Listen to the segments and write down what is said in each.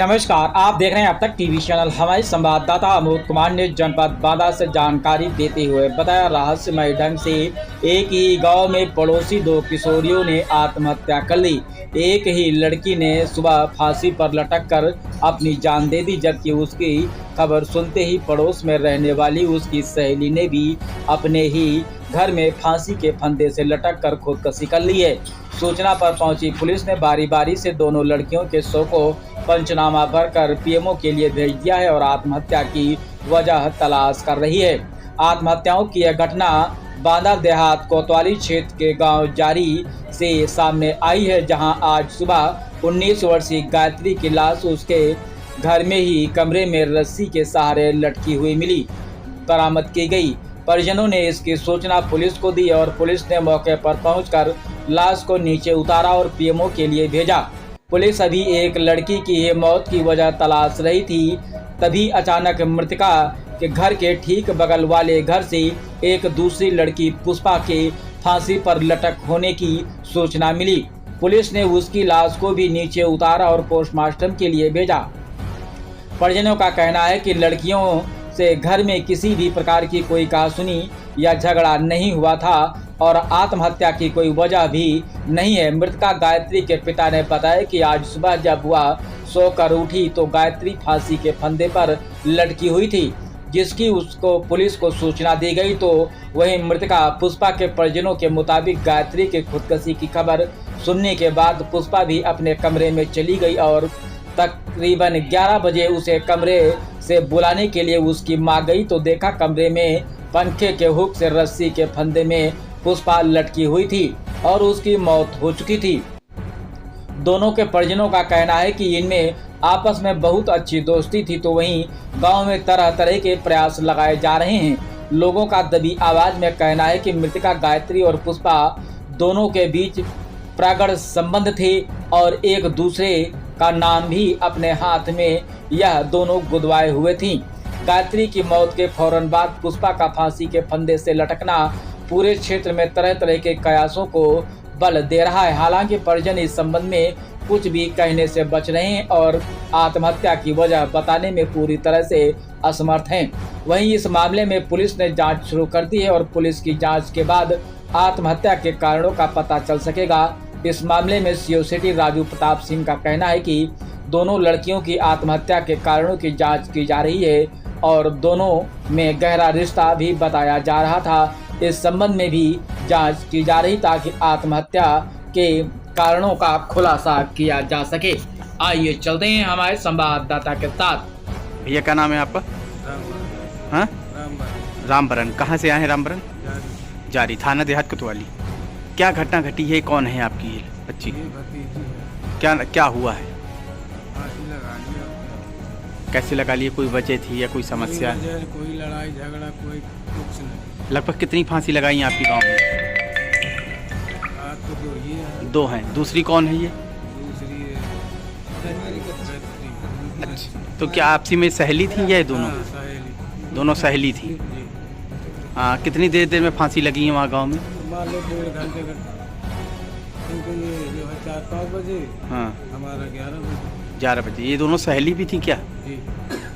नमस्कार, आप देख रहे हैं अब तक टीवी चैनल। हमारे संवाददाता अमोद कुमार ने जनपद बांदा से जानकारी देते हुए बताया, रहस्यमय ढंग से एक ही गांव में पड़ोसी दो किशोरियों ने आत्महत्या कर ली। एक ही लड़की ने सुबह फांसी पर लटक कर अपनी जान दे दी, जबकि उसकी खबर सुनते ही पड़ोस में रहने वाली उसकी सहेली ने भी अपने ही घर में फांसी के फंदे से लटक कर खुदकुशी कर ली है। सूचना पर पहुंची पुलिस ने बारी बारी से दोनों लड़कियों के शव को पंचनामा भरकर पीएमओ के लिए भेज दिया है और आत्महत्या की वजह तलाश कर रही है। आत्महत्याओं की यह घटना बांदा देहात कोतवाली क्षेत्र के गांव जारी से सामने आई है, जहां आज सुबह 19 वर्षीय गायत्री की लाश उसके घर में ही कमरे में रस्सी के सहारे लटकी हुई मिली बरामद की गई। परिजनों ने इसकी सूचना पुलिस को दी और पुलिस ने मौके पर पहुंचकर लाश को नीचे उतारा और पीएमओ के लिए भेजा। पुलिस अभी एक लड़की की मौत की वजह तलाश रही थी, तभी अचानक मृतका के घर के ठीक बगल वाले घर से एक दूसरी लड़की पुष्पा के फांसी पर लटक होने की सूचना मिली। पुलिस ने उसकी लाश को भी नीचे उतारा और पोस्टमार्टम के लिए भेजा। परिजनों का कहना है कि लड़कियों से घर में किसी भी प्रकार की कोई कहासुनी या झगड़ा नहीं हुआ था और आत्महत्या की कोई वजह भी नहीं है। मृतका गायत्री के पिता ने बताया कि आज सुबह जब वह सोकर उठी तो गायत्री फांसी के फंदे पर लटकी हुई थी, जिसकी उसको पुलिस को सूचना दी गई। तो वहीं मृतका पुष्पा के परिजनों के मुताबिक गायत्री के खुदकुशी की खबर सुनने के बाद पुष्पा भी अपने कमरे में चली गई और तकरीबन 11 बजे उसे कमरे से बुलाने के लिए उसकी मां गई तो देखा कमरे में पंखे के हुक से रस्सी के फंदे में पुष्पा लटकी हुई थी और उसकी मौत हो चुकी थी। दोनों के परिजनों का कहना है कि इनमें आपस में बहुत अच्छी दोस्ती थी। तो वहीं गांव में तरह तरह के प्रयास लगाए जा रहे हैं। लोगों का दबी आवाज में कहना है कि मृतका गायत्री और पुष्पा दोनों के बीच प्रगाढ़ संबंध थे और एक दूसरे का नाम भी अपने हाथ में यह दोनों गुदवाए हुए थी। गायत्री की मौत के फौरन बाद पुष्पा का फांसी के फंदे से लटकना पूरे क्षेत्र में तरह तरह के कयासों को बल दे रहा है। हालांकि परिजन इस संबंध में कुछ भी कहने से बच रहे हैं और आत्महत्या की वजह बताने में पूरी तरह से असमर्थ हैं। वहीं इस मामले में पुलिस ने जांच शुरू कर दी है और पुलिस की जांच के बाद आत्महत्या के कारणों का पता चल सकेगा। इस मामले में सीओ सिटी राजू प्रताप सिंह का कहना है कि दोनों लड़कियों की आत्महत्या के कारणों की जांच की जा रही है और दोनों में गहरा रिश्ता भी बताया जा रहा था। इस संबंध में भी जांच की जा रही ताकि आत्महत्या के कारणों का खुलासा किया जा सके। आइए चलते हैं हमारे संवाददाता के साथ। भैया क्या नाम है आपका? हाँ, रामबरन। कहाँ से आए हैं रामबरन? जारी, थाना देहात कोतवाली। क्या घटना घटी है? कौन है आपकी ये बच्ची? क्या हुआ है? कैसे लगा लिए? कोई वजह थी या कोई समस्या? कोई लड़ाई झगड़ा कोई कुछ नहीं। लगभग कितनी फांसी लगाई आपकी गांव में? तो दो ही है। दो हैं। दूसरी कौन है ये? दूसरी है। अच्छा, तो क्या आपसी में सहेली थी या ये दोनों? सहेली। दोनों सहेली थी। कितनी देर में फांसी लगी है वहाँ गांव में? मान लो 1.5 घंटे का। क्योंकि ये जो है 4-5 बजे, हाँ, हमारा 11 बजे। 11 बजे। ये दोनों सहेली भी थी क्या? जी,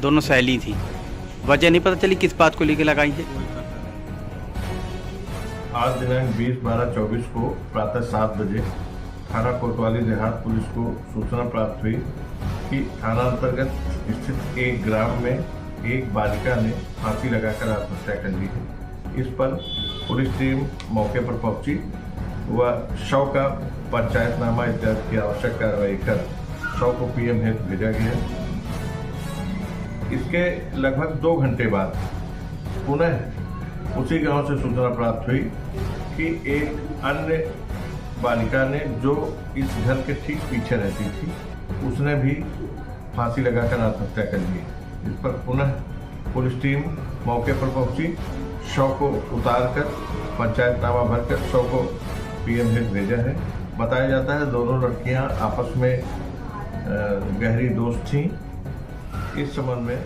दोनों सहेली थी। वजह नहीं पता चली किस बात को लेकर लगाई है? कोई पता नहीं। आज दिनांक 20/12/24 को प्रातः 7 बजे थाना कोतवाली देहात पुलिस को सूचना प्राप्त हुई कि थाना अंतर्गत स्थित एक ग्राम में एक बालिका ने फांसी लगाकर आत्महत्या कर ली है। इस पर पुलिस टीम मौके पर पहुंची। वह शव का पंचायतनामा इत्यादि की आवश्यक कार्रवाई कर शव को पीएम हेतु भेजा गया। इसके लगभग 2 घंटे बाद पुनः उसी गांव से सूचना प्राप्त हुई कि एक अन्य बालिका ने, जो इस घर के ठीक पीछे रहती थी, उसने भी फांसी लगाकर आत्महत्या कर ली। इस पर पुनः पुलिस टीम मौके पर पहुंची। शव को उतारकर पंचायतनामा भरकर शव को पीएम हेतु भेजा है। बताया जाता है दोनों लड़कियां आपस में गहरी दोस्त थीं। इस संबंध में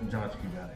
जांच की जा रही है।